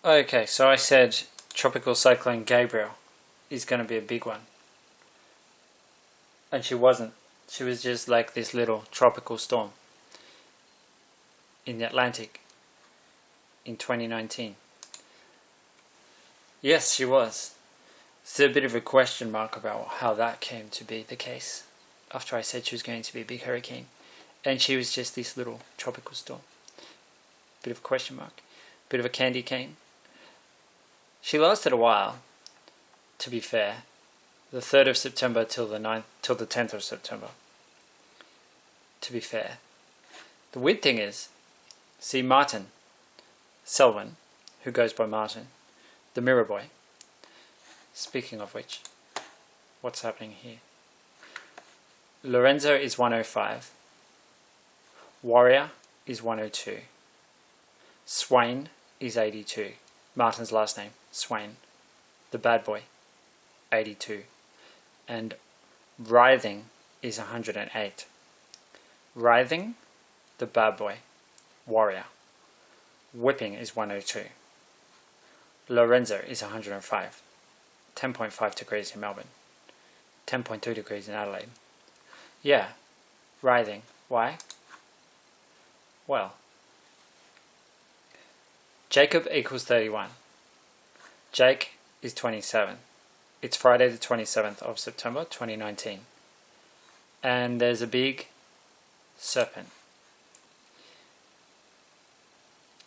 Okay, so I said Tropical Cyclone Gabriel is going to be a big one. And she wasn't. She was just like this little tropical storm in the Atlantic in 2019. Yes, she was. It's a bit of a question mark about how that came to be the case after I said she was going to be a big hurricane. And she was just this little tropical storm. Bit of a question mark. Bit of a candy cane. She lasted a while, to be fair. The 3rd of September till the 10th of September. To be fair. The weird thing is, see Martin Selwyn, who goes by Martin, the Mirror Boy. Speaking of which, what's happening here? Lorenzo is 105. Warrior is 102. Swain is 82. Martin's last name, Swain. The bad boy, 82. And Writhing is 108. Writhing, the bad boy, Warrior. Whipping is 102. Lorenzo is 105. 10.5 degrees in Melbourne. 10.2 degrees in Adelaide. Yeah, writhing. Why? Well, Jacob equals 31. Jake is 27. It's Friday the 27th of September 2019. And there's a big serpent.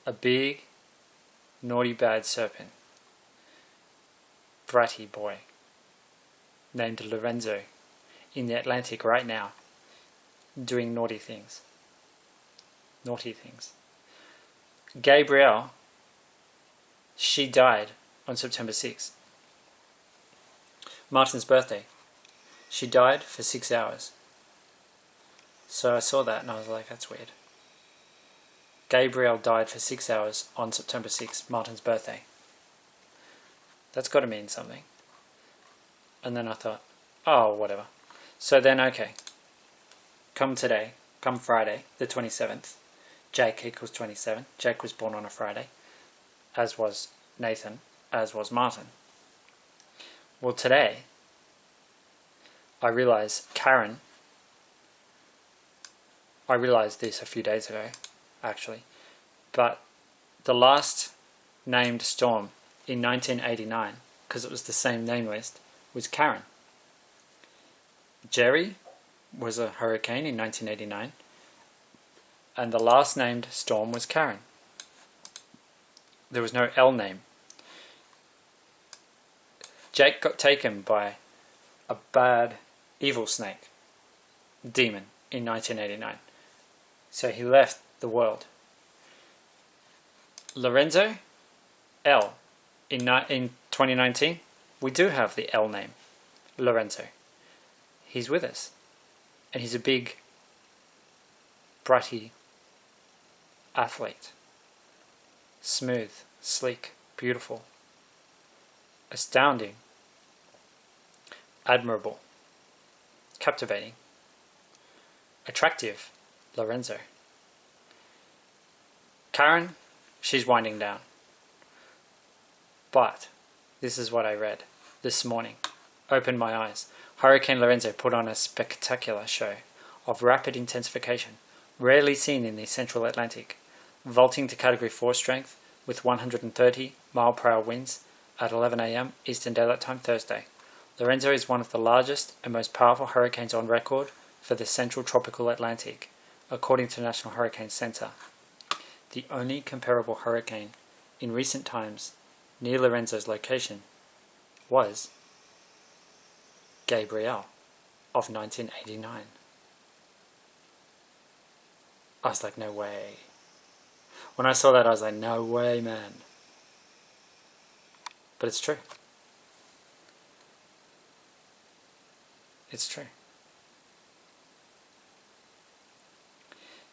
A big, naughty bad serpent. Bratty boy. Named Lorenzo. In the Atlantic right now. Doing naughty things. Naughty things. Gabrielle. She died on September 6th. Martin's birthday. She died for 6 hours. So I saw that and I was like, that's weird. Gabrielle died for 6 hours on September 6th, Martin's birthday. That's got to mean something. And then I thought, oh, whatever. So then, okay. Come Friday, the 27th, Jake equals 27. Jake was born on a Friday, as was Nathan, as was Martin. Well, today, I realised this a few days ago, actually, but the last named storm in 1989, because it was the same name list, was Karen. Jerry was a hurricane in 1989, and the last named storm was Karen. There was no L name. Jake got taken by a bad, evil snake, demon, in 1989. So he left the world. Lorenzo, L. In 2019, we do have the L name, Lorenzo. He's with us. And he's a big, bratty athlete. Smooth, sleek, beautiful. Astounding. Admirable. Captivating. Attractive. Lorenzo. Karen, she's winding down. But this is what I read this morning. Opened my eyes. Hurricane Lorenzo put on a spectacular show of rapid intensification, rarely seen in the central Atlantic, vaulting to Category 4 strength with 130 mile-per-hour winds at 11 a.m. Eastern Daylight Time Thursday. Lorenzo is one of the largest and most powerful hurricanes on record for the central tropical Atlantic, according to the National Hurricane Center. The only comparable hurricane in recent times near Lorenzo's location was Gabrielle of 1989. I was like, no way. When I saw that, I was like, no way, man. But it's true. It's true.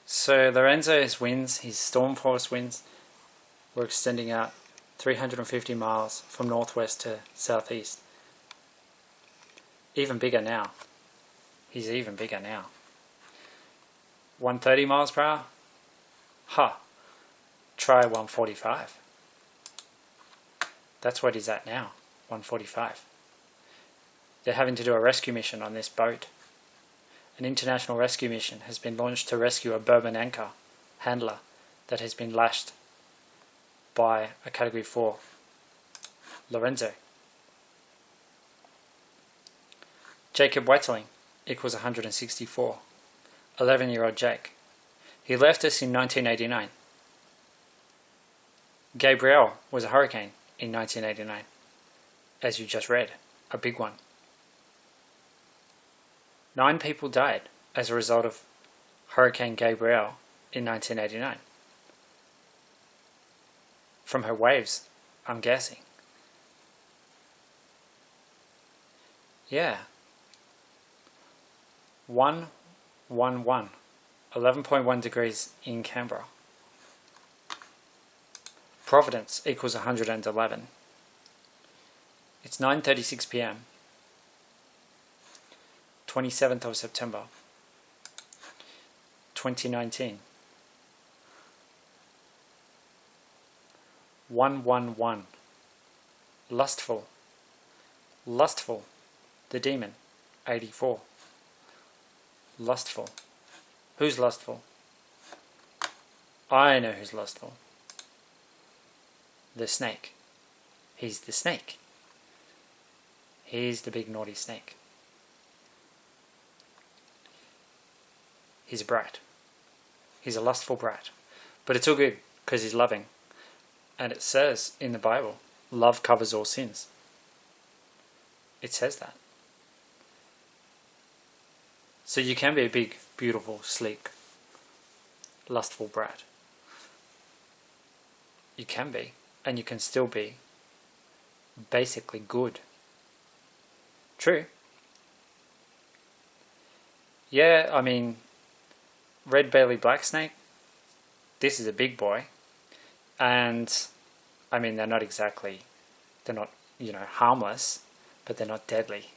So Lorenzo's winds, his storm force winds, were extending out 350 miles from northwest to southeast. Even bigger now. He's even bigger now. 130 miles per hour? Try 145. That's what he's at now, 145. They're having to do a rescue mission on this boat. An international rescue mission has been launched to rescue a Bourbon anchor handler that has been lashed by a Category 4 Lorenzo. Jacob Wetterling equals 164. 11-year-old Jake. He left us in 1989. Gabrielle was a hurricane in 1989. As you just read, a big one. 9 people died as a result of Hurricane Gabrielle in 1989. From her waves, I'm guessing. Yeah. 111. 11.1 degrees in Canberra. Providence equals 111. It's 9:36 p.m. 27th of September 2019. 111. Lustful. Lustful. The demon. 84. Lustful. Who's lustful? I know who's lustful. The snake. He's the snake. He's the big naughty snake. He's a brat. He's a lustful brat. But it's all good because he's loving. And it says in the Bible, love covers all sins. It says that. So you can be a big, beautiful, sleek, lustful brat. You can be. And you can still be basically good. True. Yeah, I mean, red-bellied black snake, this is a big boy. And, I mean, they're not, harmless, but they're not deadly.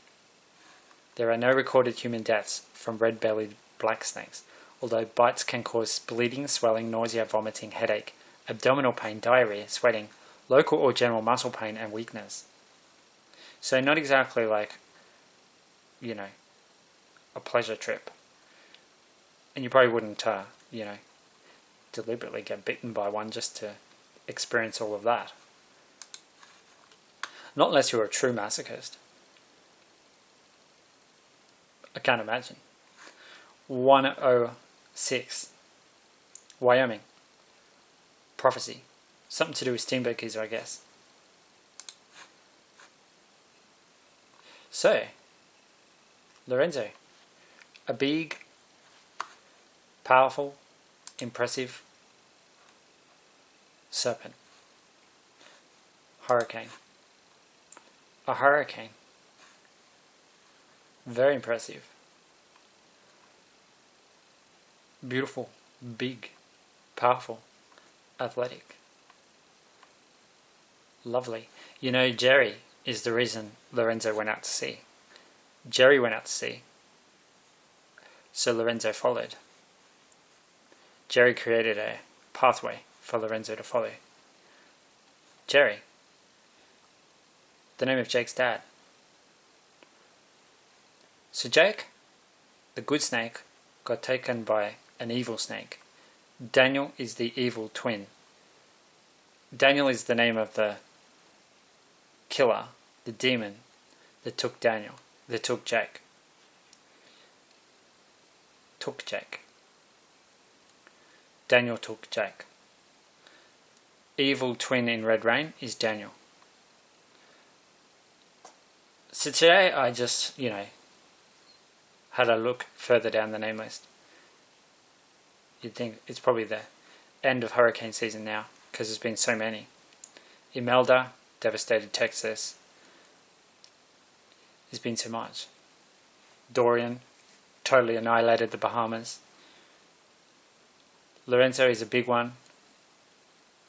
There are no recorded human deaths from red-bellied black snakes, although bites can cause bleeding, swelling, nausea, vomiting, headache, abdominal pain, diarrhea, sweating, local or general muscle pain, and weakness. So not exactly like, a pleasure trip. And you probably wouldn't, deliberately get bitten by one just to experience all of that. Not unless you're a true masochist. I can't imagine. 106. Wyoming. Prophecy. Something to do with steamboat geezer, I guess. So, Lorenzo. A big, powerful, impressive serpent. Hurricane. A hurricane. Very impressive. Beautiful, big, powerful, athletic. Lovely. Jerry is the reason Lorenzo went out to sea. Jerry went out to sea. So Lorenzo followed. Jerry created a pathway for Lorenzo to follow. Jerry. The name of Jake's dad. So Jake, the good snake, got taken by an evil snake. Daniel is the evil twin. Daniel is the name of the killer, the demon that took Jake. Took Jake. Daniel took Jake. Evil twin in Red Rain is Daniel. So today I just, had a look further down the name list. You'd think it's probably the end of hurricane season now because there's been so many. Imelda devastated Texas. There's been so much. Dorian totally annihilated the Bahamas. Lorenzo is a big one.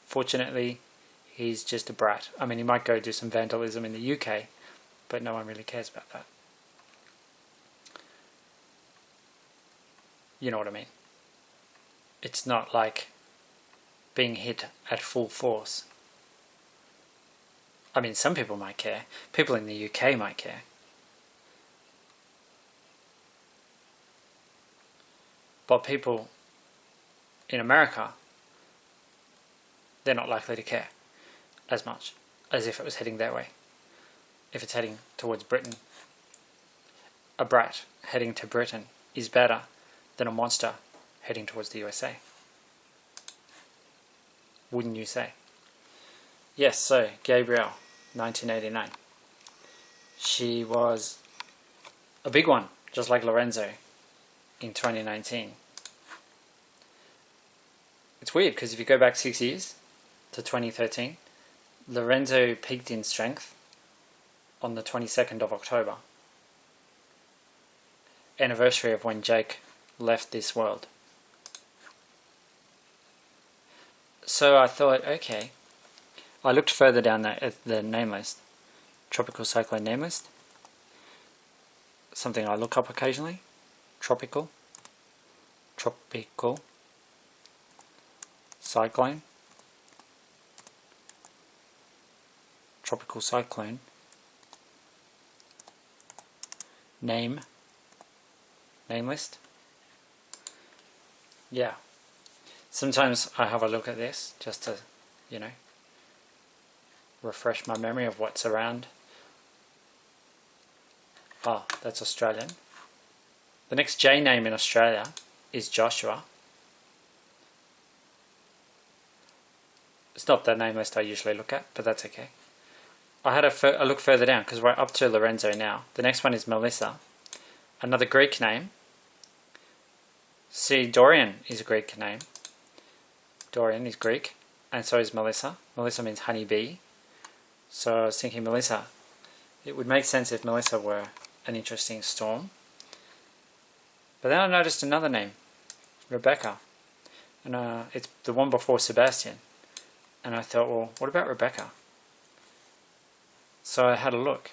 Fortunately, he's just a brat. I mean, he might go do some vandalism in the UK, but no one really cares about that. You know what I mean? It's not like being hit at full force. I mean, some people might care. People in the UK might care. But people in America, they're not likely to care as much as if it was heading their way. If it's heading towards Britain, a brat heading to Britain is better than a monster heading towards the USA. Wouldn't you say? Yes, so Gabrielle, 1989. She was a big one, just like Lorenzo in 2019. It's weird because if you go back 6 years to 2013, Lorenzo peaked in strength on the 22nd of October, anniversary of when Jake left this world. So I thought, okay, I looked further down at the name list, tropical cyclone name list, something I look up occasionally, tropical cyclone, tropical cyclone, name list. Yeah. Sometimes I have a look at this just to, refresh my memory of what's around. Oh, that's Australian. The next J name in Australia is Joshua. It's not the name list I usually look at, but that's okay. I had a look further down because we're up to Lorenzo now. The next one is Melissa. Another Greek name. See, Dorian is a Greek name. Dorian is Greek, and so is Melissa. Melissa means honeybee. So I was thinking Melissa. It would make sense if Melissa were an interesting storm. But then I noticed another name, Rebecca. And it's the one before Sebastian. And I thought, well, what about Rebecca? So I had a look.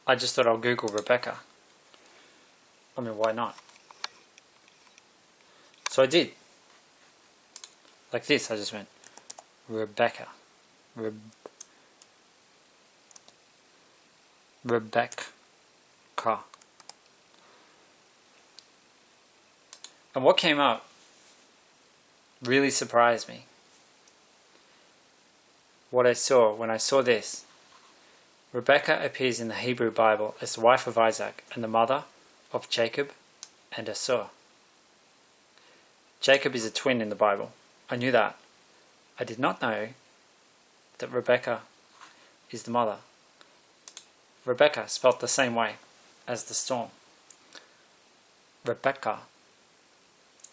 I just thought I'll Google Rebecca. I mean, why not? So I did. Like this, I just went, Rebecca. Rebecca. And what came up really surprised me. What I saw when I saw this. Rebecca appears in the Hebrew Bible as the wife of Isaac and the mother of Jacob and Esau. Jacob is a twin in the Bible. I knew that. I did not know that Rebecca is the mother. Rebecca spelt the same way as the storm. Rebecca,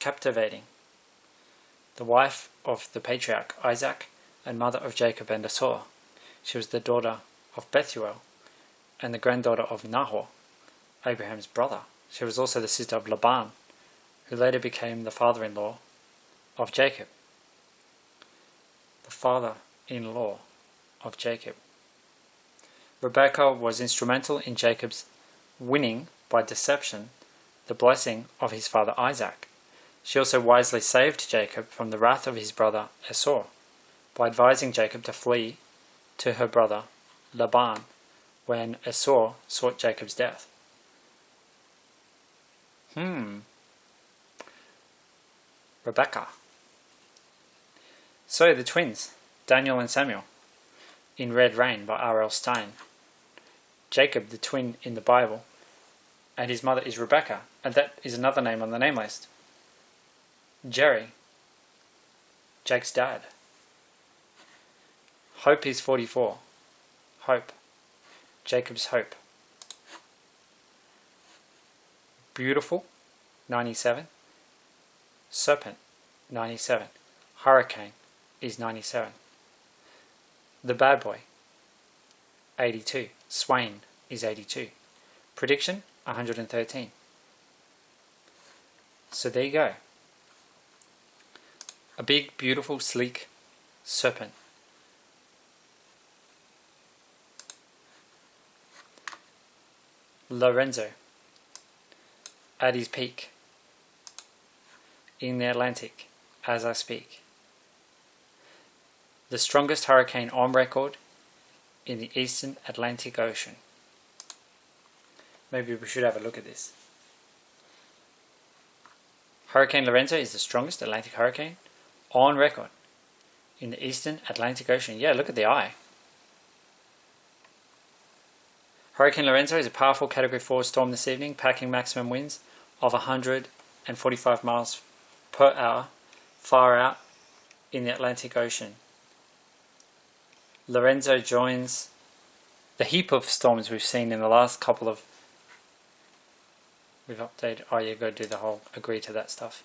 captivating. The wife of the patriarch Isaac and mother of Jacob and Esau. She was the daughter of Bethuel and the granddaughter of Nahor, Abraham's brother. She was also the sister of Laban, who later became the father-in-law of Jacob. The father-in-law of Jacob. Rebecca was instrumental in Jacob's winning by deception the blessing of his father Isaac. She also wisely saved Jacob from the wrath of his brother Esau by advising Jacob to flee to her brother Laban when Esau sought Jacob's death. Rebecca. So the twins, Daniel and Samuel, in Red Rain by R.L. Stein. Jacob, the twin in the Bible, and his mother is Rebecca, and that is another name on the name list. Jerry, Jake's dad. Hope is 44. Hope, Jacob's hope. Beautiful, 97. Serpent, 97. Hurricane is 97. The bad boy, 82. Swain is 82. Prediction, 113. So there you go. A big, beautiful, sleek serpent. Lorenzo, at his peak, in the Atlantic, as I speak. the strongest hurricane on record in the eastern Atlantic Ocean. Maybe we should have a look at this. Hurricane Lorenzo is the strongest Atlantic hurricane on record in the eastern Atlantic Ocean. Yeah, look at the eye. Hurricane Lorenzo is a powerful Category 4 storm this evening, packing maximum winds of 145 miles per hour far out in the Atlantic Ocean. Lorenzo joins the heap of storms we've seen in the last couple of... We've updated... Oh, you got to do the whole agree to that stuff.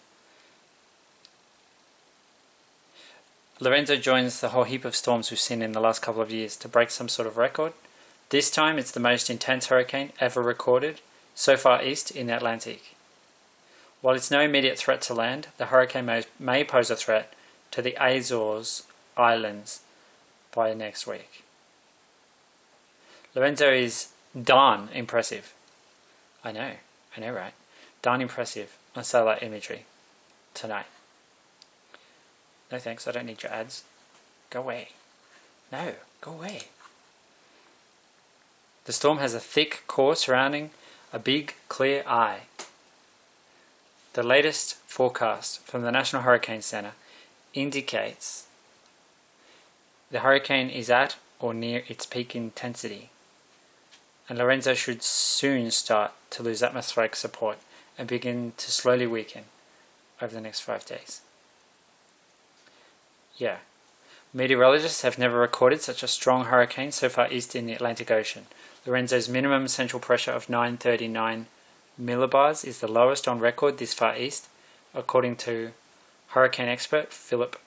Lorenzo joins the whole heap of storms we've seen in the last couple of years to break some sort of record. This time it's the most intense hurricane ever recorded so far east in the Atlantic. While it's no immediate threat to land, the hurricane may pose a threat to the Azores Islands by next week. Lorenzo is darn impressive. I know, right? Darn impressive on satellite imagery tonight. No thanks, I don't need your ads. Go away. No, go away. The storm has a thick core surrounding a big, clear eye. The latest forecast from the National Hurricane Center indicates the hurricane is at or near its peak intensity, and Lorenzo should soon start to lose atmospheric support and begin to slowly weaken over the next 5 days. Yeah, meteorologists have never recorded such a strong hurricane so far east in the Atlantic Ocean. Lorenzo's minimum central pressure of 939 millibars is the lowest on record this far east, according to hurricane expert Philip.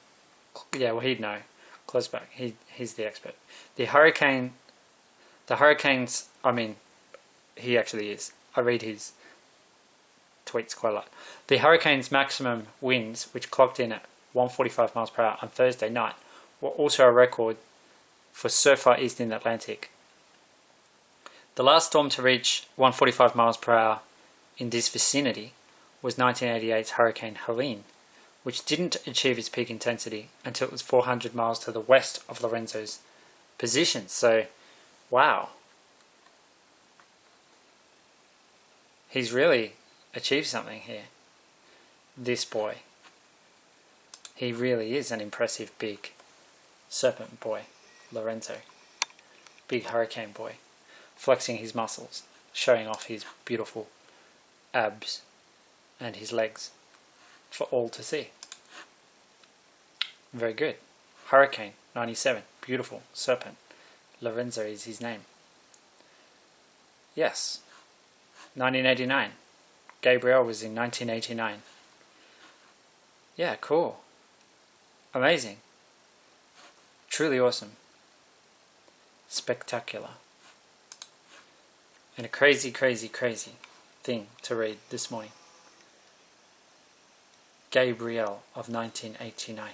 Yeah, well, he'd know. Close back. He's the expert. The hurricanes. I mean, he actually is. I read his tweets quite a lot. The hurricane's maximum winds, which clocked in at 145 miles per hour on Thursday night, were also a record for so far east in the Atlantic. The last storm to reach 145 miles per hour in this vicinity was 1988's Hurricane Helene, which didn't achieve its peak intensity until it was 400 miles to the west of Lorenzo's position. So, wow. He's really achieved something here. This boy. He really is an impressive big serpent boy, Lorenzo. Big hurricane boy. Flexing his muscles, showing off his beautiful abs and his legs for all to see. Very good. Hurricane 97, beautiful serpent. Lorenzo is his name. Yes. 1989. Gabriel was in 1989. Yeah, cool. Amazing. Truly awesome. Spectacular. And a crazy, crazy, crazy thing to read this morning. Gabriel of 1989.